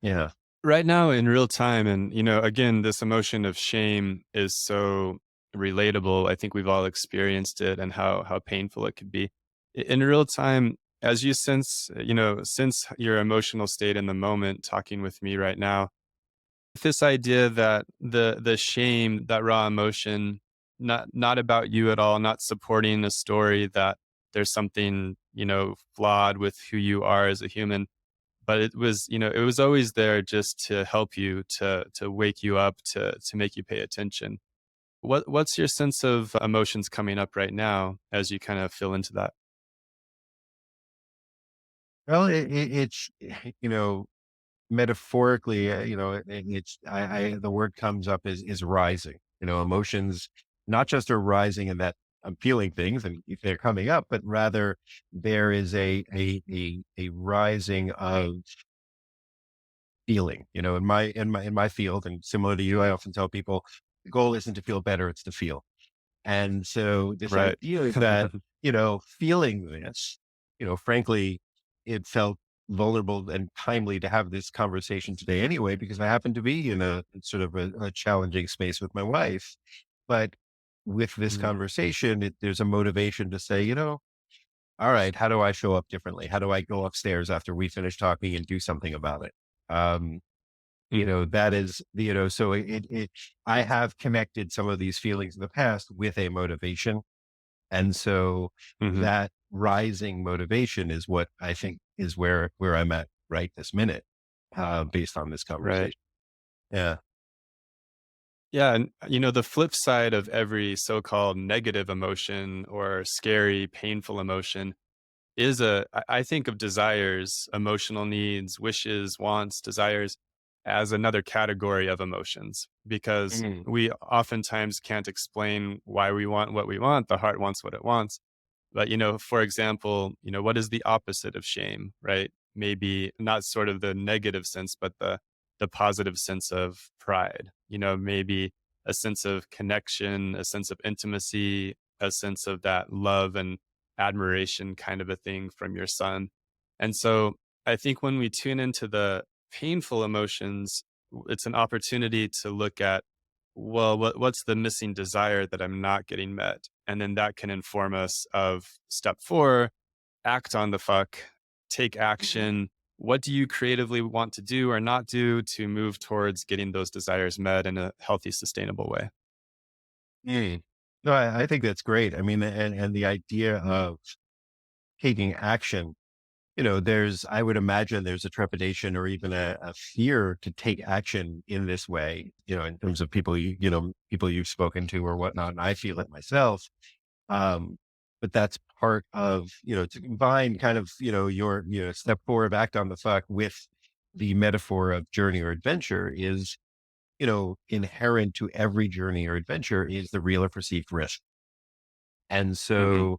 Yeah. Right now in real time, and again, this emotion of shame is so relatable. I think we've all experienced it and how painful it could be. In real time, as you sense your emotional state in the moment talking with me right now, this idea that the shame, that raw emotion, not about you at all, not supporting a story that there's something, flawed with who you are as a human, but it was always there just to help you, to wake you up, to make you pay attention. What's your sense of emotions coming up right now as you kind of feel into that? Well, it's, metaphorically, the word comes up is rising, emotions, not just are rising in that I'm feeling things and if they're coming up, but rather there is a rising of feeling, in my field, and similar to you, I often tell people the goal isn't to feel better, it's to feel. And so this Right. idea that, feeling this, frankly, it felt vulnerable and timely to have this conversation today anyway, because I happen to be in a sort of a challenging space with my wife. But with this Mm, conversation, there's a motivation to say, all right, how do I show up differently? How do I go upstairs after we finish talking and do something about it? Um, mm, that is, so I have connected some of these feelings in the past with a motivation. And so mhm. that rising motivation is what I think is where I'm at right this minute, based on this Right. conversation. Yeah. Yeah, and the flip side of every so-called negative emotion or scary, painful emotion is I think of desires, emotional needs, wishes, wants, desires as another category of emotions because Mm. we oftentimes can't explain why we want what we want. The heart wants what it wants. But, for example, what is the opposite of shame, right? Maybe not sort of the negative sense, but the positive sense of pride. Maybe a sense of connection, a sense of intimacy, a sense of that love and admiration kind of a thing from your son. And so I think when we tune into the painful emotions, it's an opportunity to look at, well, what's the missing desire that I'm not getting met? And then that can inform us of step 4, act on the fuck, take action. What do you creatively want to do or not do to move towards getting those desires met in a healthy, sustainable way? Mm. No, I think that's great. I mean, and the idea of taking action, I would imagine there's a trepidation or even a fear to take action in this way, in terms of people, people you've spoken to or whatnot. And I feel it myself. Um, but that's part of, to combine kind of, your, step 4 of act on the fuck with the metaphor of journey or adventure is, inherent to every journey or adventure is the real or perceived risk. And Mhm, so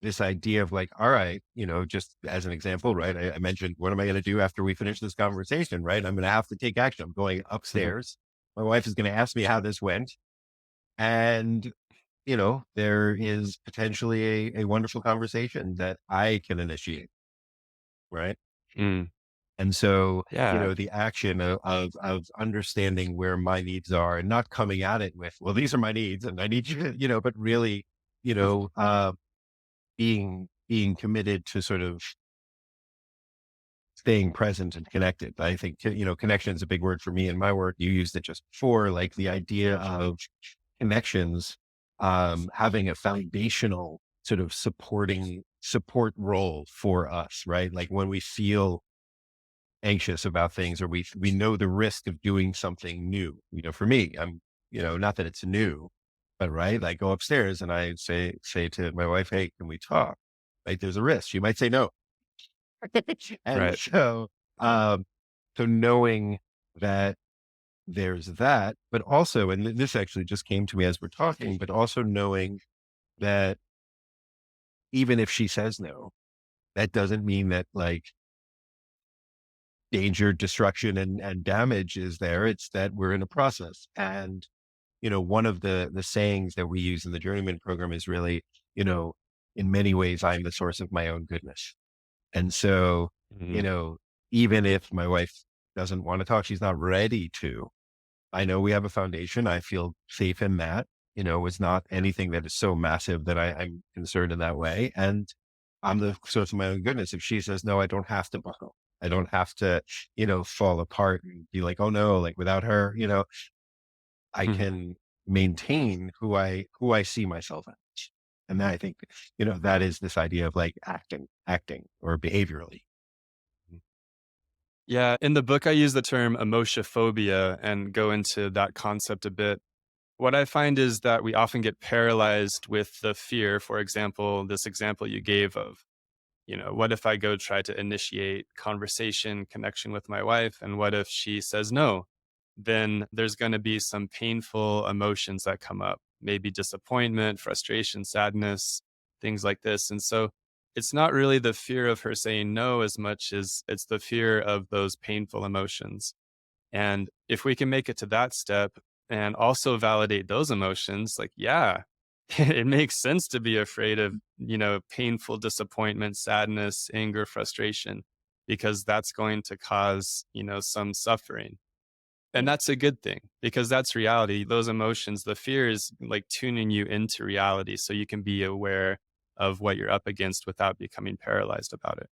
this idea of like, all right, just as an example, right? I mentioned, what am I going to do after we finish this conversation? Right. I'm going to have to take action. I'm going mhm, upstairs. My wife is going to ask me how this went. And, there is potentially a wonderful conversation that I can initiate. Right. mm. And so, Yeah. the action of understanding where my needs are and not coming at it with, well, these are my needs and I need you, but really, you know, uh, being committed to sort of staying present and connected. I think, connection is a big word for me in my work. You used it just before, like the idea of connections. having a foundational sort of support role for us, right? Like when we feel anxious about things, or we know the risk of doing something new. For me, not that it's new, but right, like go upstairs and I say to my wife, "Hey, can we talk?" Right? There's a risk. She might say no. And Right. um, so knowing that there's that, but also, and this actually just came to me as we're talking, but also knowing that even if she says no, that doesn't mean that like danger, destruction, and damage is there. It's that we're in a process. And, one of the sayings that we use in the Journeyman program is really, you know, in many ways, I'm the source of my own goodness. And so, you Mhm. know, even if my wife doesn't want to talk, she's not ready to. I know we have a foundation. I feel safe in that. It's not anything that is so massive that I'm concerned in that way. And I'm the source of my own goodness. If she says no, I don't have to buckle. I don't have to, fall apart and be like, oh no, like without her, I can maintain who I see myself as. And then I think, that is this idea of like acting or behaviorally. Yeah, in the book, I use the term emotiophobia and go into that concept a bit. What I find is that we often get paralyzed with the fear. For example, this example you gave of, what if I go try to initiate conversation, connection with my wife, and what if she says no? Then there's going to be some painful emotions that come up, maybe disappointment, frustration, sadness, things like this. And so it's not really the fear of her saying no as much as it's the fear of those painful emotions. And if we can make it to that step and also validate those emotions, like, yeah, it makes sense to be afraid of, painful disappointment, sadness, anger, frustration, because that's going to cause, some suffering. And that's a good thing because that's reality. Those emotions, the fear is like tuning you into reality so you can be aware of what you're up against without becoming paralyzed about it.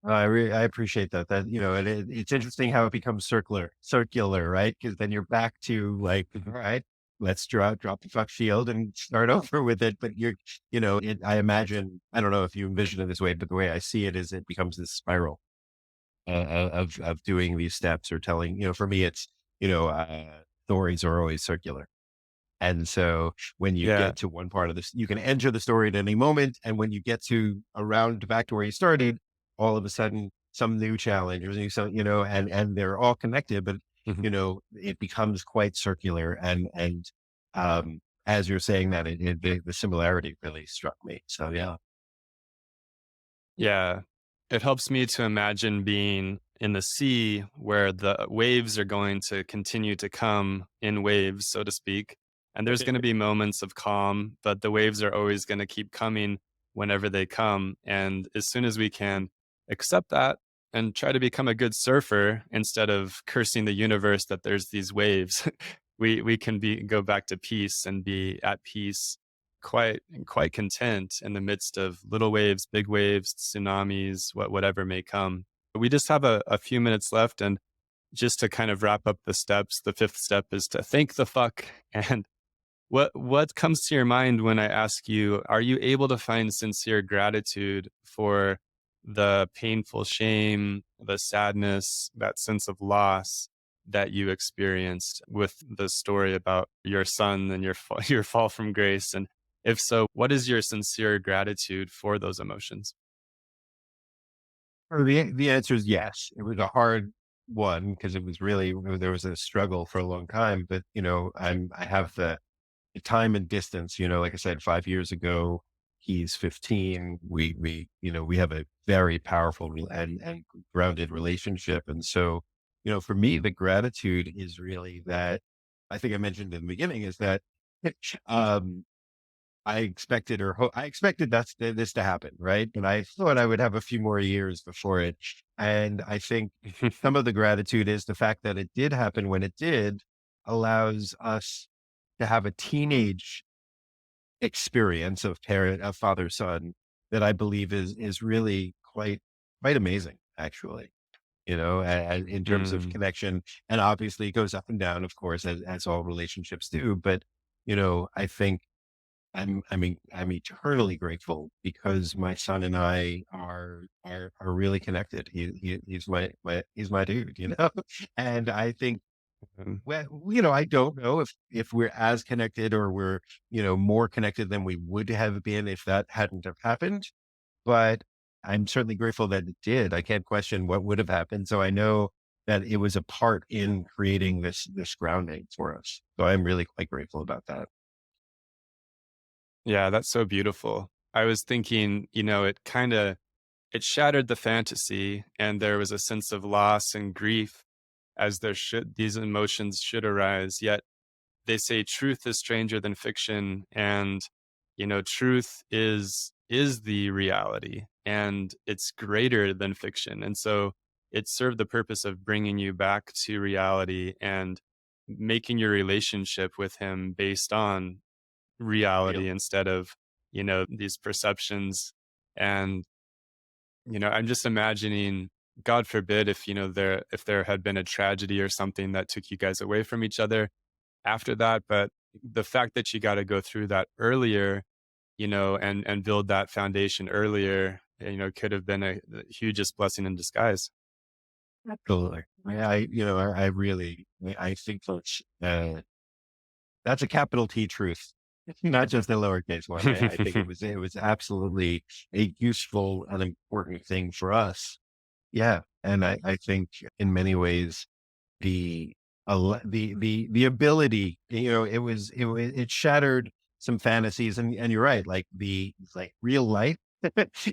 I appreciate that. It's interesting how it becomes circular, right? Because then you're back to like, all right, let's drop the fuck shield and start over with it. But I imagine, I don't know if you envision it this way, but the way I see it is it becomes this spiral of doing these steps or telling. For me, it's stories are always circular. And so when you Yeah. get to one part of this, you can enter the story at any moment. And when you get to around back to where you started, all of a sudden some new challenge or new, so, and they're all connected, but Mhm. it becomes quite circular. And as you're saying that, the similarity really struck me. So yeah. Yeah. It helps me to imagine being in the sea where the waves are going to continue to come in waves, so to speak. And there's going to be moments of calm, but the waves are always going to keep coming whenever they come. And as soon as we can accept that and try to become a good surfer instead of cursing the universe that there's these waves, we can go back to peace and be at peace quite content in the midst of little waves, big waves, tsunamis, whatever may come. We just have a few minutes left, and just to kind of wrap up the steps, the fifth step is to thank the fuck. And what comes to your mind when I ask you, are you able to find sincere gratitude for the painful shame, the sadness, that sense of loss that you experienced with the story about your son and your fall from grace? And if so, what is your sincere gratitude for those emotions? Or the answer is yes. It was a hard one because it was really, there was a struggle for a long time, but I have the time and distance, like I said, 5 years ago, he's 15. We have a very powerful and grounded relationship. And so, for me, the gratitude is really that I think I mentioned in the beginning is that, um, I expected this to happen. Right. And I thought I would have a few more years before it. And I think some of the gratitude is the fact that it did happen when it did allows us to have a teenage experience of father son that I believe is really quite amazing, actually. In terms of Mm, connection, and obviously it goes up and down, of course, as all relationships do. But I think I'm eternally grateful because my son and I are really connected. He's my dude. And I think, Um, well, I don't know if we're as connected or we're, more connected than we would have been if that hadn't have happened. But I'm certainly grateful that it did. I can't question what would have happened. So I know that it was a part in creating this grounding for us. So I'm really quite grateful about that. yeah, that's so beautiful. I was thinking, it shattered the fantasy, and there was a sense of loss and grief as these emotions should arise. Yet they say truth is stranger than fiction, and truth is the reality, and it's greater than fiction. And so it served the purpose of bringing you back to reality and making your relationship with him based on Real. reality instead of these perceptions. And I'm just imagining, God forbid, if there had been a tragedy or something that took you guys away from each other after that. But the fact that you got to go through that earlier, and build that foundation earlier, could have been the hugest blessing in disguise. Absolutely. I really, I think that's a capital T truth, not just a lowercase one. I think it was absolutely a useful and important thing for us. Yeah. And I think in many ways, the the ability, it shattered some fantasies, and you're right, like real life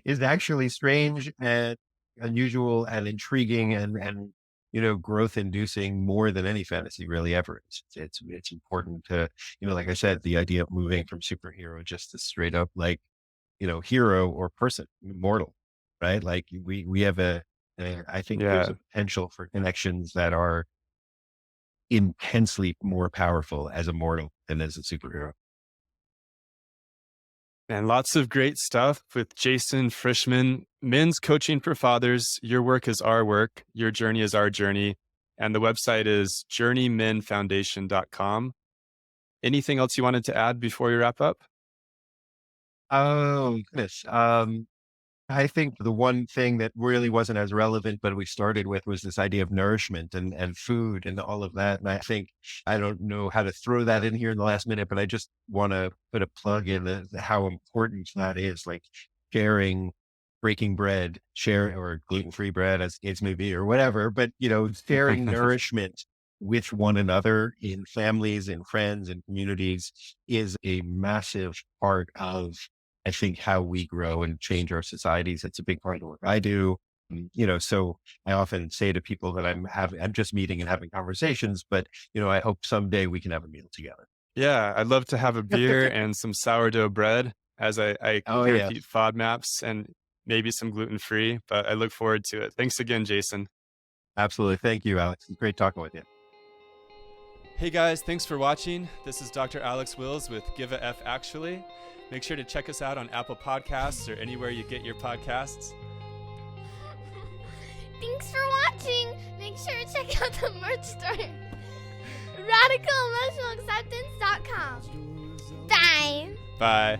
is actually strange and unusual and intriguing and growth inducing more than any fantasy really ever is. It's important to, like I said, the idea of moving from superhero just to straight up like, hero or person, mortal, right? Like we have I think there's Yeah. a potential for connections that are intensely more powerful as a mortal than as a superhero. And lots of great stuff with Jason Frishman. Men's Coaching for Fathers. Your work is our work. Your journey is our journey. And the website is journeymenfoundation.com. Anything else you wanted to add before we wrap up? Oh, goodness. I think the one thing that really wasn't as relevant, but we started with was this idea of nourishment and food and all of that. And I think I don't know how to throw that in here in the last minute, but I just want to put a plug in how important that is, like sharing, breaking bread, share or gluten-free bread as the case may be, or whatever, but sharing nourishment with one another in families and friends and communities is a massive part of, I think, how we grow and change our societies. It's a big part of the work I do. So I often say to people that I'm just meeting and having conversations, but I hope someday we can have a meal together. Yeah, I'd love to have a beer and some sourdough bread as I Oh compare yeah, keep FODMAPs and maybe some gluten free, but I look forward to it. Thanks again, Jason. absolutely. Thank you, Alex. It's great talking with you. Hey guys, thanks for watching. This is Dr. Alex Wills with Give a F Actually. Make sure to check us out on Apple Podcasts or anywhere you get your podcasts. Thanks for watching. Make sure to check out the merch store. RadicalEmotionalAcceptance.com. Bye. Bye.